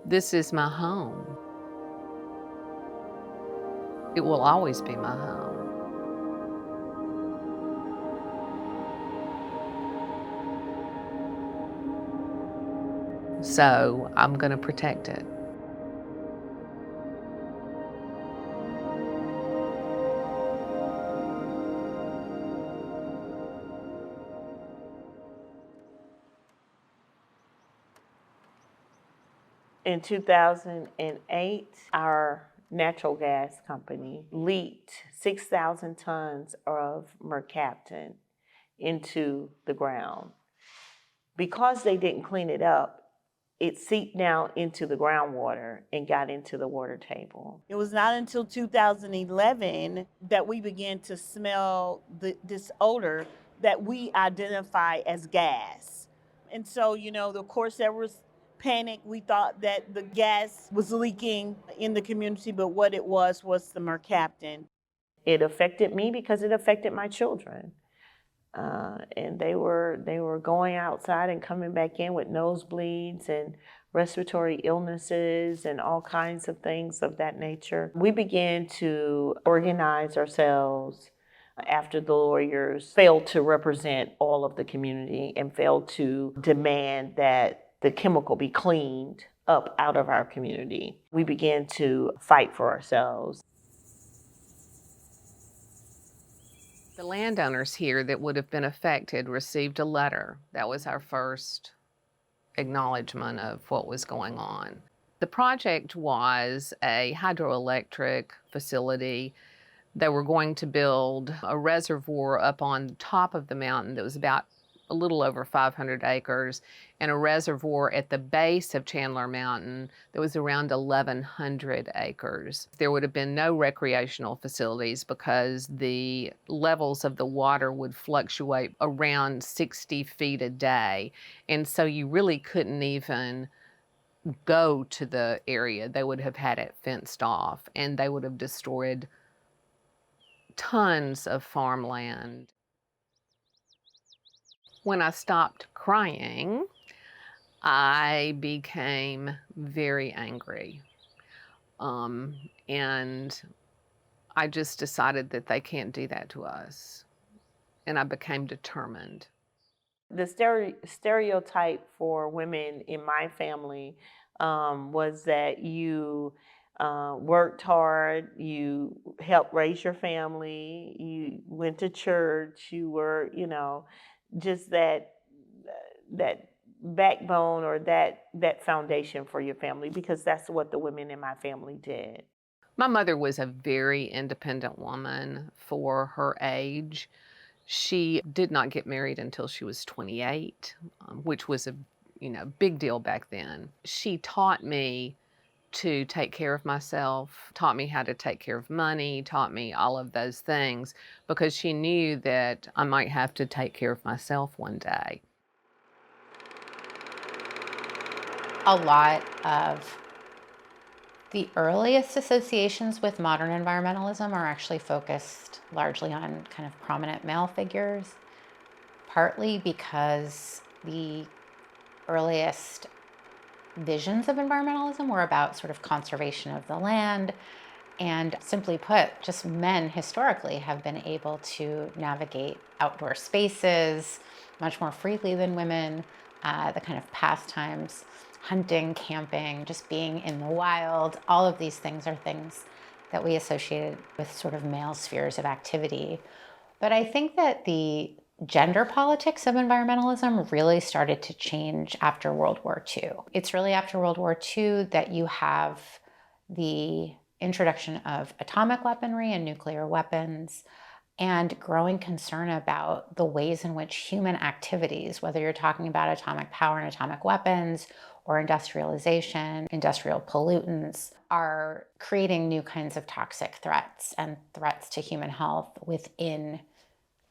This is my home. It will always be my home. So I'm going to protect it. In 2008, our natural gas company leaked 6,000 tons of mercaptan into the ground. Because they didn't clean it up, it seeped down into the groundwater and got into the water table. It was not until 2011 that we began to smell this odor that we identify as gas. And so, of course, there was panic. We thought that the gas was leaking in the community, but what it was the mercaptan. It affected me because it affected my children. And they were going outside and coming back in with nosebleeds and respiratory illnesses and all kinds of things of that nature. We began to organize ourselves after the lawyers failed to represent all of the community and failed to demand that the chemical be cleaned up out of our community. We began to fight for ourselves. The landowners here that would have been affected received a letter. That was our first acknowledgement of what was going on. The project was a hydroelectric facility. They were going to build a reservoir up on top of the mountain that was about a little over 500 acres, and a reservoir at the base of Chandler Mountain that was around 1,100 acres. There would have been no recreational facilities because the levels of the water would fluctuate around 60 feet a day, and so you really couldn't even go to the area. They would have had it fenced off, and they would have destroyed tons of farmland. When I stopped crying, I became very angry. And I just decided that they can't do that to us. And I became determined. The stereotype for women in my family was that you worked hard, you helped raise your family, you went to church, you were, just that backbone or that foundation for your family, because that's what the women in my family did. My mother was a very independent woman for her age. She did not get married until she was 28, which was a big deal back then. She taught me to take care of myself, taught me how to take care of money, taught me all of those things because she knew that I might have to take care of myself one day. A lot of the earliest associations with modern environmentalism are actually focused largely on kind of prominent male figures, partly because the earliest visions of environmentalism were about sort of conservation of the land. And simply put, just men historically have been able to navigate outdoor spaces much more freely than women, the kind of pastimes, hunting, camping, just being in the wild. All of these things are things that we associated with sort of male spheres of activity. But I think that the gender politics of environmentalism really started to change after World War II. It's really after World War II that you have the introduction of atomic weaponry and nuclear weapons, and growing concern about the ways in which human activities, whether you're talking about atomic power and atomic weapons or industrialization, industrial pollutants, are creating new kinds of toxic threats and threats to human health within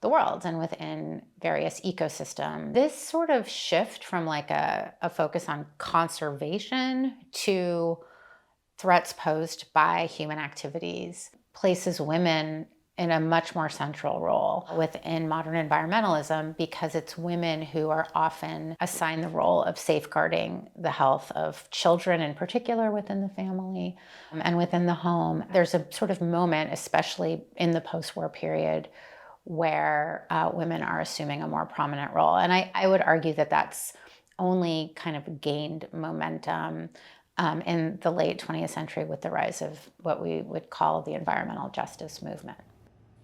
the world and within various ecosystems. This sort of shift from like a focus on conservation to threats posed by human activities places women in a much more central role within modern environmentalism, because it's women who are often assigned the role of safeguarding the health of children in particular within the family and within the home. There's a sort of moment, especially in the post-war period, where women are assuming a more prominent role. And I would argue that that's only kind of gained momentum in the late 20th century with the rise of what we would call the environmental justice movement.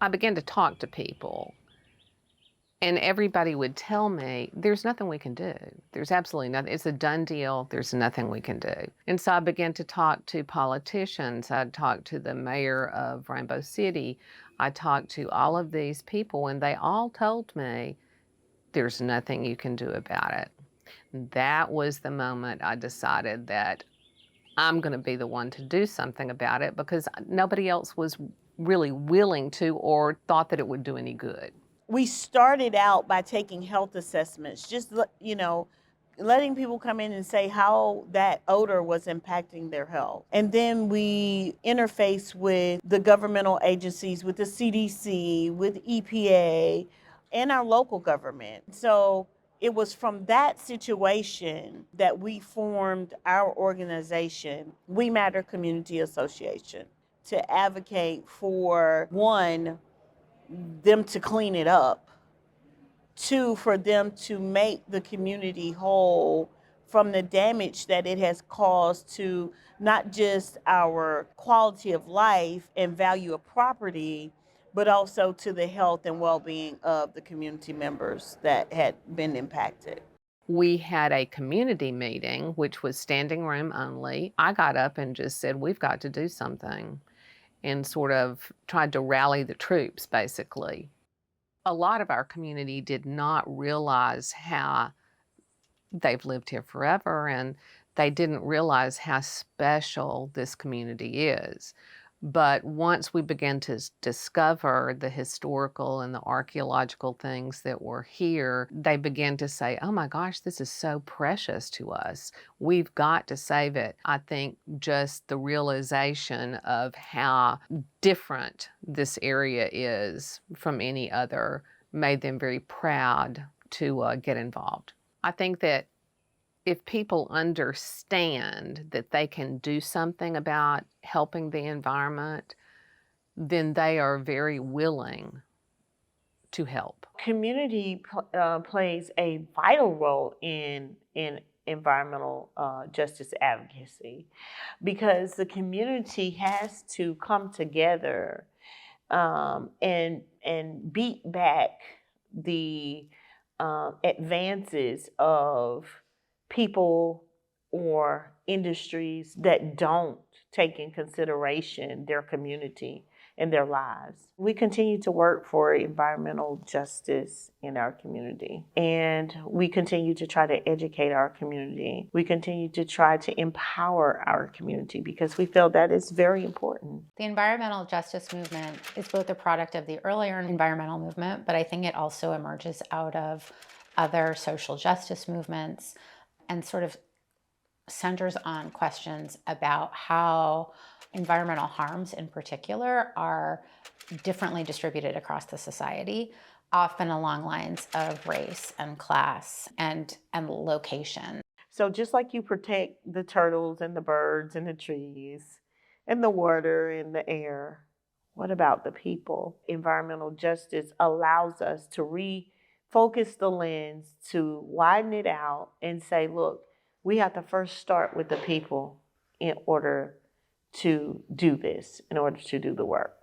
I began to talk to people, and everybody would tell me, there's nothing we can do. There's absolutely nothing. It's a done deal. There's nothing we can do. And so I began to talk to politicians. I talked to the mayor of Rainbow City. I talked to all of these people, and they all told me, there's nothing you can do about it. That was the moment I decided that I'm going to be the one to do something about it, because nobody else was really willing to or thought that it would do any good. We started out by taking health assessments, just, letting people come in and say how that odor was impacting their health. And then we interface with the governmental agencies, with the CDC, with EPA, and our local government. So it was from that situation that we formed our organization, We Matter Community Association, to advocate for, one, them to clean it up, two, for them to make the community whole from the damage that it has caused to not just our quality of life and value of property, but also to the health and well-being of the community members that had been impacted. We had a community meeting, which was standing room only. I got up and just said, we've got to do something, and sort of tried to rally the troops, basically. A lot of our community did not realize how they've lived here forever, and they didn't realize how special this community is. But once we began to discover the historical and the archaeological things that were here, they began to say, oh my gosh, this is so precious to us. We've got to save it. I think just the realization of how different this area is from any other made them very proud to get involved. I think that if people understand that they can do something about helping the environment, then they are very willing to help. Community plays a vital role in environmental justice advocacy, because the community has to come together and beat back the advances of people or industries that don't take in consideration their community and their lives. We continue to work for environmental justice in our community, and we continue to try to educate our community. We continue to try to empower our community, because we feel that is very important. The environmental justice movement is both a product of the earlier environmental movement, but I think it also emerges out of other social justice movements, and sort of centers on questions about how environmental harms in particular are differently distributed across the society, often along lines of race and class and location. So just like you protect the turtles and the birds and the trees and the water and the air, what about the people? Environmental justice allows us to refocus the lens, to widen it out and say, look, we have to first start with the people in order to do this, in order to do the work.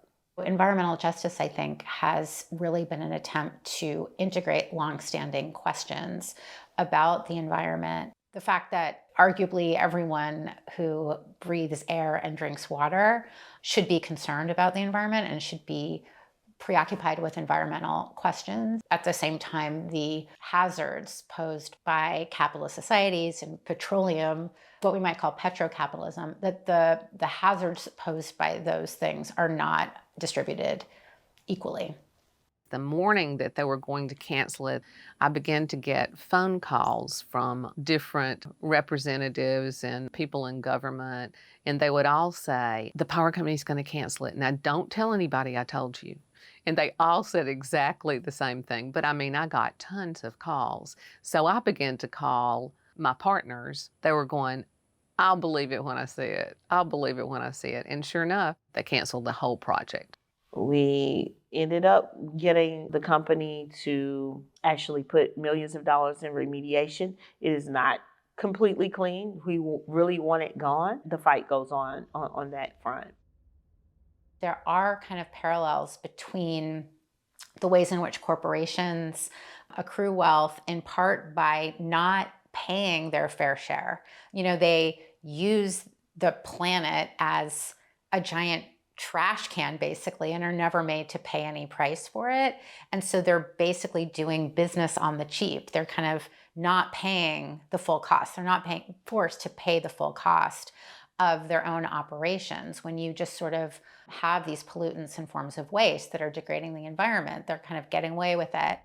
Environmental justice, I think, has really been an attempt to integrate longstanding questions about the environment. The fact that arguably everyone who breathes air and drinks water should be concerned about the environment and should be preoccupied with environmental questions. At the same time, the hazards posed by capitalist societies and petroleum, what we might call petrocapitalism, that the hazards posed by those things are not distributed equally. The morning that they were going to cancel it, I began to get phone calls from different representatives and people in government, and they would all say, the power company's going to cancel it. Now, don't tell anybody I told you. And they all said exactly the same thing. But I mean, I got tons of calls. So I began to call my partners. They were going, I'll believe it when I see it. I'll believe it when I see it. And sure enough, they canceled the whole project. We ended up getting the company to actually put millions of dollars in remediation. It is not completely clean. We really want it gone. The fight goes on that front. There are kind of parallels between the ways in which corporations accrue wealth in part by not paying their fair share. You know, they use the planet as a giant trash can basically and are never made to pay any price for it. And so they're basically doing business on the cheap. They're kind of not paying the full cost. They're not forced to pay the full cost of their own operations. When you just sort of have these pollutants and forms of waste that are degrading the environment, they're kind of getting away with it.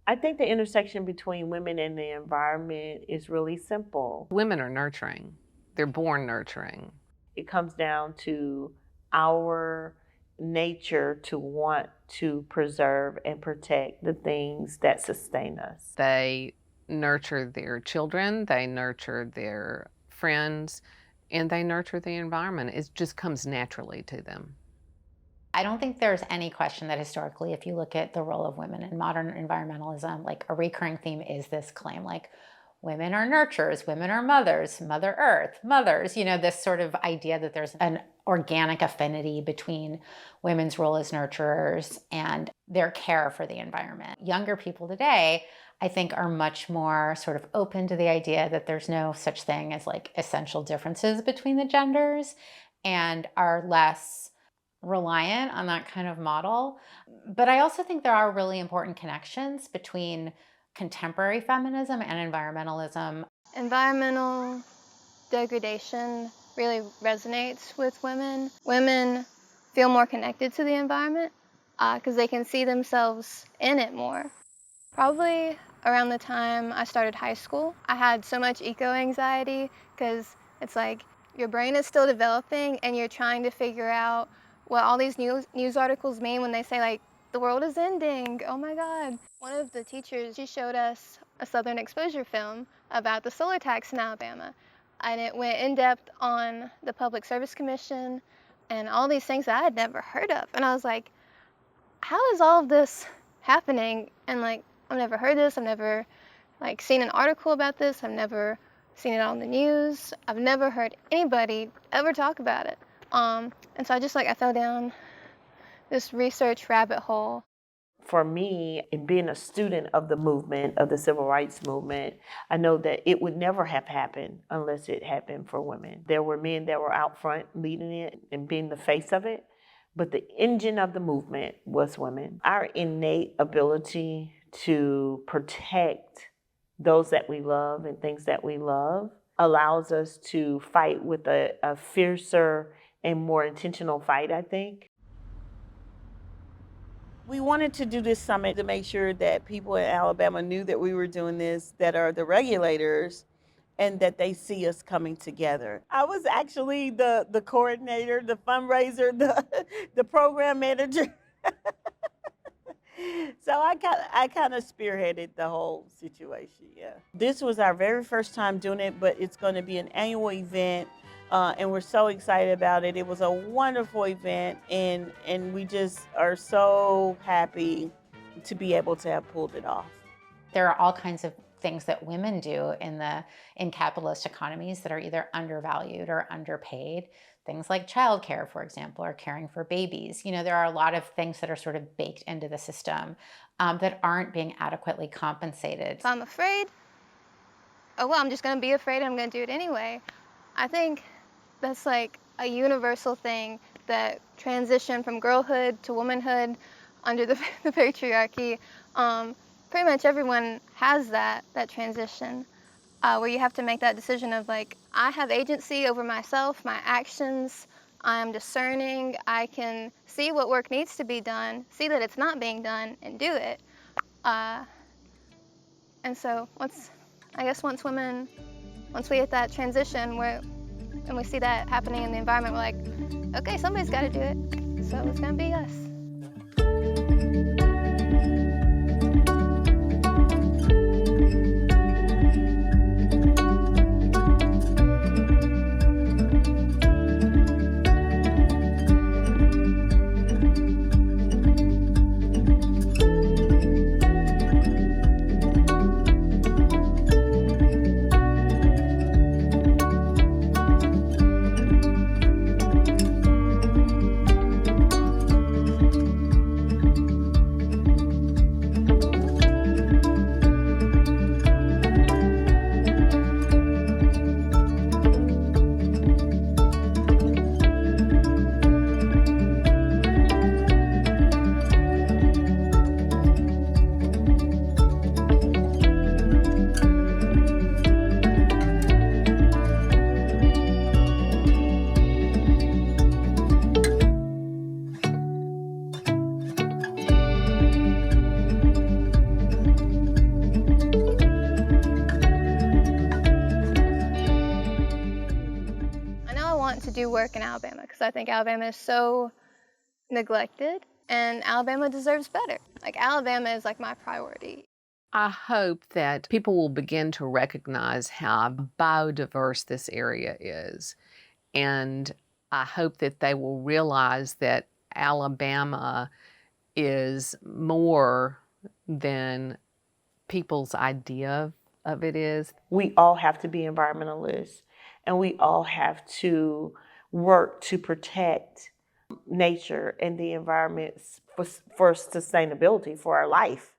I think the intersection between women and the environment is really simple. Women are nurturing. They're born nurturing. It comes down to our nature to want to preserve and protect the things that sustain us. They nurture their children, they nurture their friends, and they nurture the environment. It just comes naturally to them. I don't think there's any question that historically, if you look at the role of women in modern environmentalism, like a recurring theme is this claim, like women are nurturers, women are mothers, Mother Earth, mothers, you know, this sort of idea that there's an organic affinity between women's role as nurturers and their care for the environment. Younger people today, I think, are much more sort of open to the idea that there's no such thing as like essential differences between the genders and are less reliant on that kind of model. But I also think there are really important connections between contemporary feminism and environmentalism. Environmental degradation really resonates with women. Women feel more connected to the environment because they can see themselves in it more. Probably around the time I started high school, I had so much eco-anxiety because it's like your brain is still developing and you're trying to figure out what all these news articles mean when they say like, the world is ending, oh my God. One of the teachers, she showed us a Southern Exposure film about the solar tax in Alabama. And it went in depth on the Public Service Commission and all these things that I had never heard of. And I was like, how is all of this happening? And like, I've never heard this. I've never like seen an article about this. I've never seen it on the news. I've never heard anybody ever talk about it. And so I fell down this research rabbit hole. For me, in being a student of the movement, of the civil rights movement, I know that it would never have happened unless it had been for women. There were men that were out front leading it and being the face of it, but the engine of the movement was women. Our innate ability to protect those that we love and things that we love allows us to fight with a fiercer and more intentional fight, I think. We wanted to do this summit to make sure that people in Alabama knew that we were doing this, that are the regulators, and that they see us coming together. I was actually the coordinator, the fundraiser, the program manager. So I kind of spearheaded the whole situation, yeah. This was our very first time doing it, but it's going to be an annual event. And we're so excited about it. It was a wonderful event, and we just are so happy to be able to have pulled it off. There are all kinds of things that women do in capitalist economies that are either undervalued or underpaid. Things like childcare, for example, or caring for babies. You know, there are a lot of things that are sort of baked into the system that aren't being adequately compensated. If I'm afraid, oh well, I'm just going to be afraid and I'm going to do it anyway. I think that's like a universal thing that transition from girlhood to womanhood under the patriarchy. Pretty much everyone has that transition where you have to make that decision of like, I have agency over myself, my actions, I'm discerning, I can see what work needs to be done, see that it's not being done, and do it. And so once we hit that transition and we see that happening in the environment, we're like, okay, somebody's got to do it, so it's going to be us. work in Alabama because I think Alabama is so neglected and Alabama deserves better. Like, Alabama is like my priority. I hope that people will begin to recognize how biodiverse this area is. And I hope that they will realize that Alabama is more than people's idea of it is. We all have to be environmentalists, and we all have to work to protect nature and the environment for sustainability for our life.